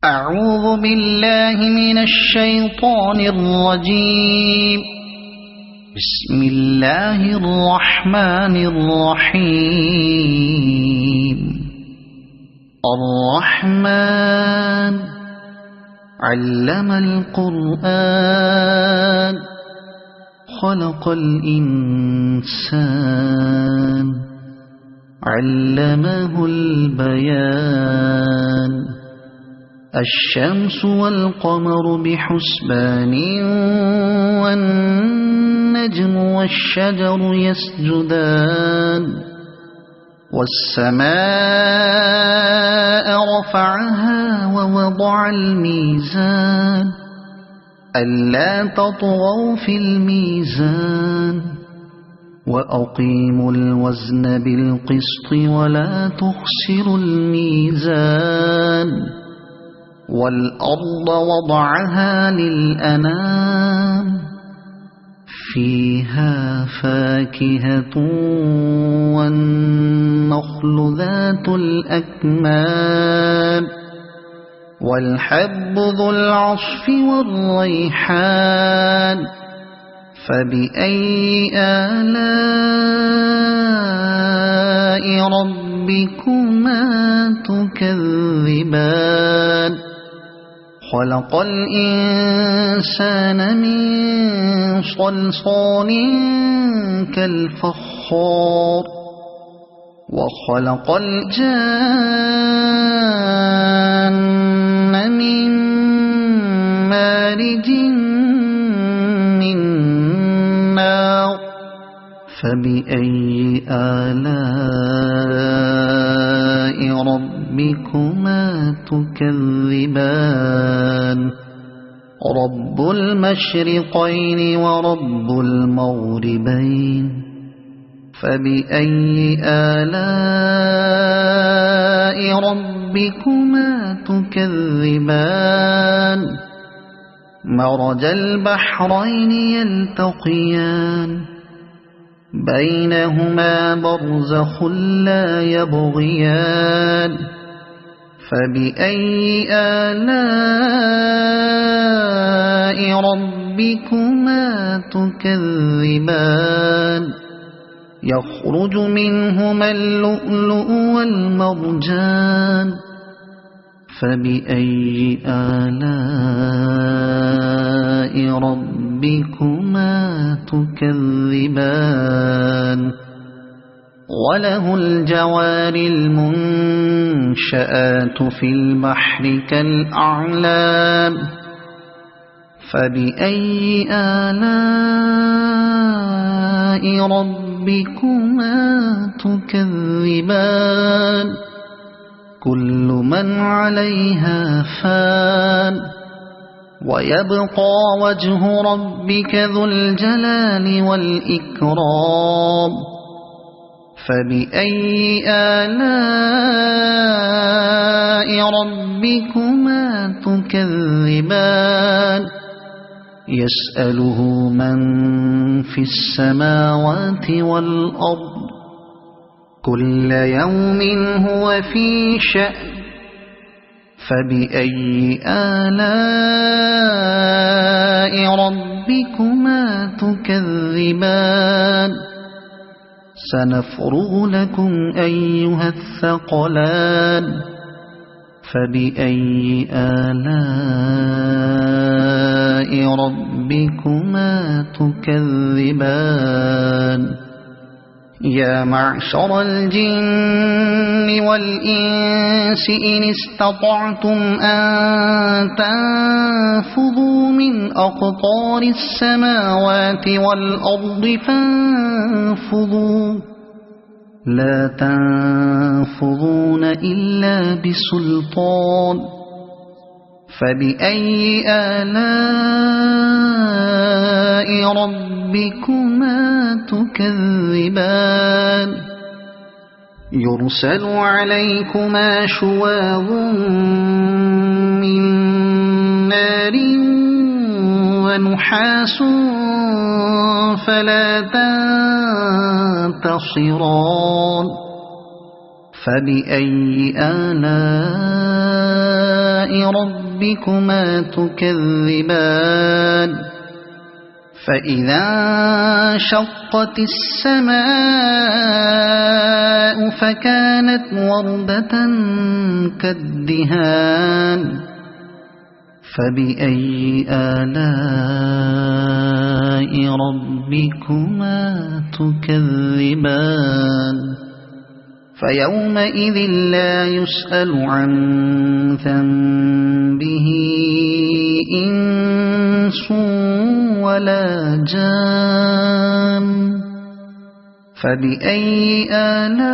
أعوذ بالله من الشيطان الرجيم. بسم الله الرحمن الرحيم. الرحمن علم القرآن خلق الإنسان علمه البيان. الشمس والقمر بحسبان والنجم والشجر يسجدان. والسماء رفعها ووضع الميزان ألا تطغوا في الميزان وأقيموا الوزن بالقسط ولا تخسروا الميزان. والأرض وضعها للأنام فيها فاكهة والنخل ذات الأكمام والحب ذو العصف والريحان. فبأي آلاء ربكما تكذبان. خلق الإنسان من صلصال كالفخار وخلق الجان من مارج من نار. فبأي آلاء ربكما تكذبان. رب المشرقين ورب المغربين. فبأي آلاء ربكما تكذبان. مرج البحرين يلتقيان بينهما برزخ لا يبغيان. فبأي آلاء ربكما تكذبان. يخرج منهما اللؤلؤ والمرجان. فبأي آلاء ربكما تكذبان. وله الجوار المنشآت في البحر كالأعلام. فبأي آلاء ربكما تكذبان. كل من عليها فان ويبقى وجه ربك ذو الجلال والإكرام. فبأي آلاء ربكما تكذبان. يسأله من في السماوات والأرض كل يوم هو في شأن. فبأي آلاء ربكما تكذبان. سنفرغ لكم أيها الثقلان. فبأي آلاء ربكما تكذبان. يا معشر الجن والإنس إن استطعتم أن تنفذوا من أقطار السماوات والأرض فانفذوا لا تنفذون إلا بسلطان. فبأي آلاء ربكما تكذبان. يرسل عليكما شواظ من نار ونحاس فلا تنتصران. فبأي آلاء ربكما تكذبان فإذا انشقت السماء فكانت وردة كالدهان فبأي آلاء ربكما تكذبان فيومئذ لا يسأل عن ذنبه إنس ولا جان فبأي آلاء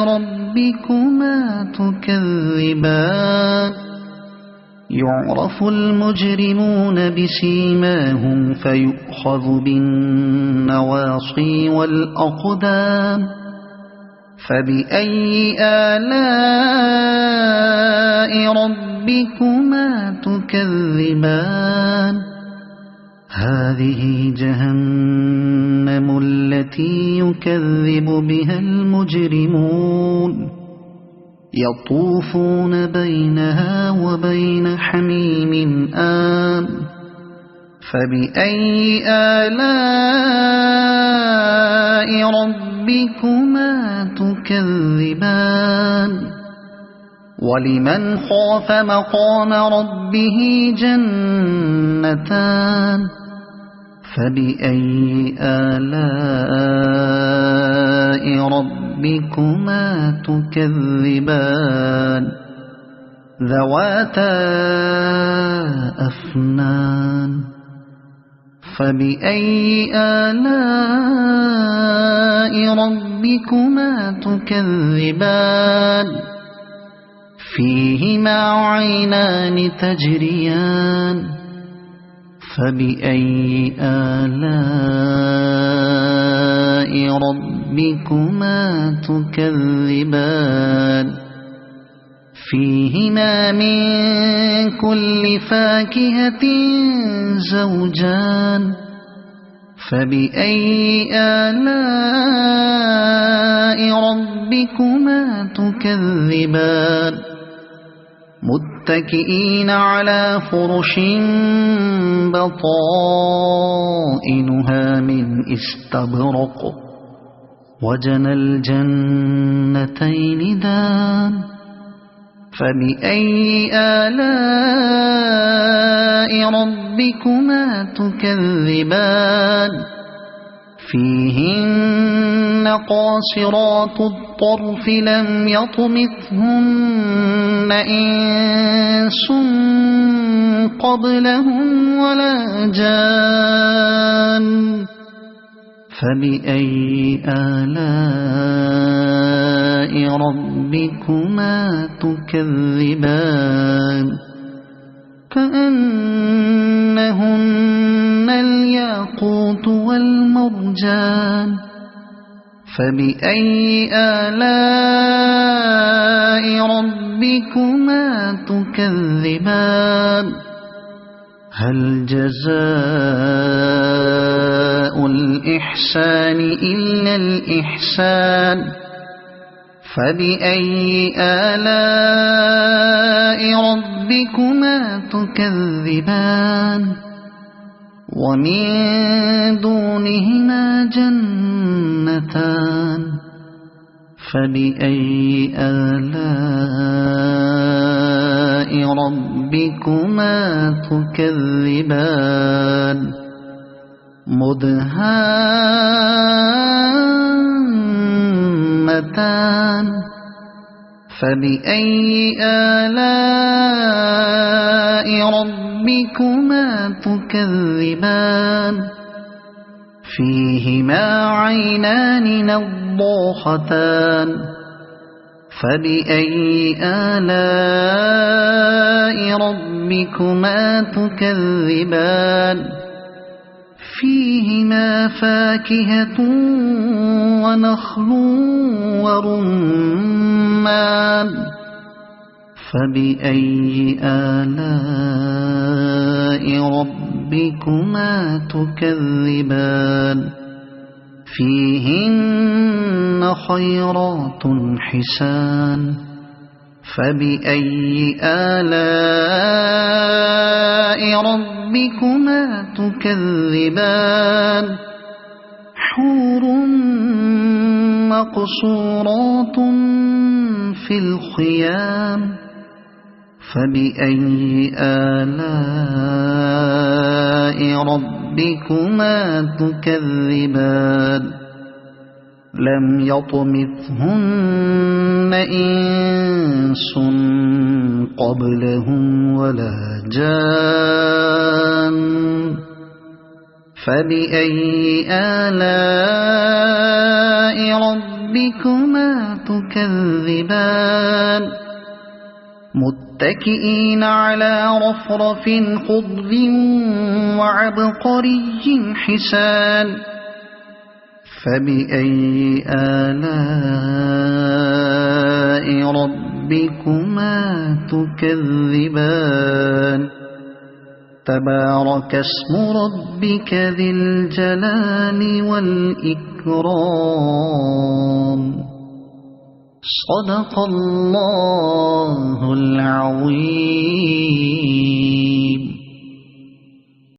ربكما تكذبان يعرف المجرمون بسيماهم فيؤخذ بالنواصي والأقدام فبأي آلاء ربكما تكذبان هذه جهنم التي يكذب بها المجرمون يطوفون بينها وبين حميم آن فبأي آلاء ربكما تكذبان ولمن خاف مقام ربه جنتان فبأي آلاء ربكما تكذبان ذواتا أفنان فبأي آلاء ربكما تكذبان فيهما عينان تجريان فبأي آلاء ربكما تكذبان فيهما من كل فاكهة زوجان فبأي آلاء ربكما تكذبان متكئين على فرش بطائنها من استبرق وجنى الجنتين دان فبأي آلاء ربكما تكذبان فيهن قاصرات الطرف لم يطمثهن إنس قبلهم ولا جان فبأي آلاء ربكما تكذبان كأنهن الياقوت والمرجان فبأي آلاء ربكما تكذبان هل جزاء الإحسان إلا الإحسان فبأي آلاء ربكما تكذبان ومن دونهما جنتان فبأي آلاء ربكما تكذبان مدهامتان فبأي آلاء ربكما تكذبان فيهما عينان نضاختان فبأي آلاء ربكما تكذبان فيهما فاكهة ونخل ورمان فبأي آلاء ربكما تكذبان فيهن خيرات حسان فبأي آلاء ربكما تكذبان حور مقصورات في الخيام فبأي آلاء ربكما تكذبان لم يطمثهن إنس قبلهم ولا جان فبأي آلاء ربكما تكذبان متكئين على رفرف خضر وعبقري حسان فبأي آلاء ربكما تكذبان تبارك اسم ربك ذي الجلال والإكرام صدق الله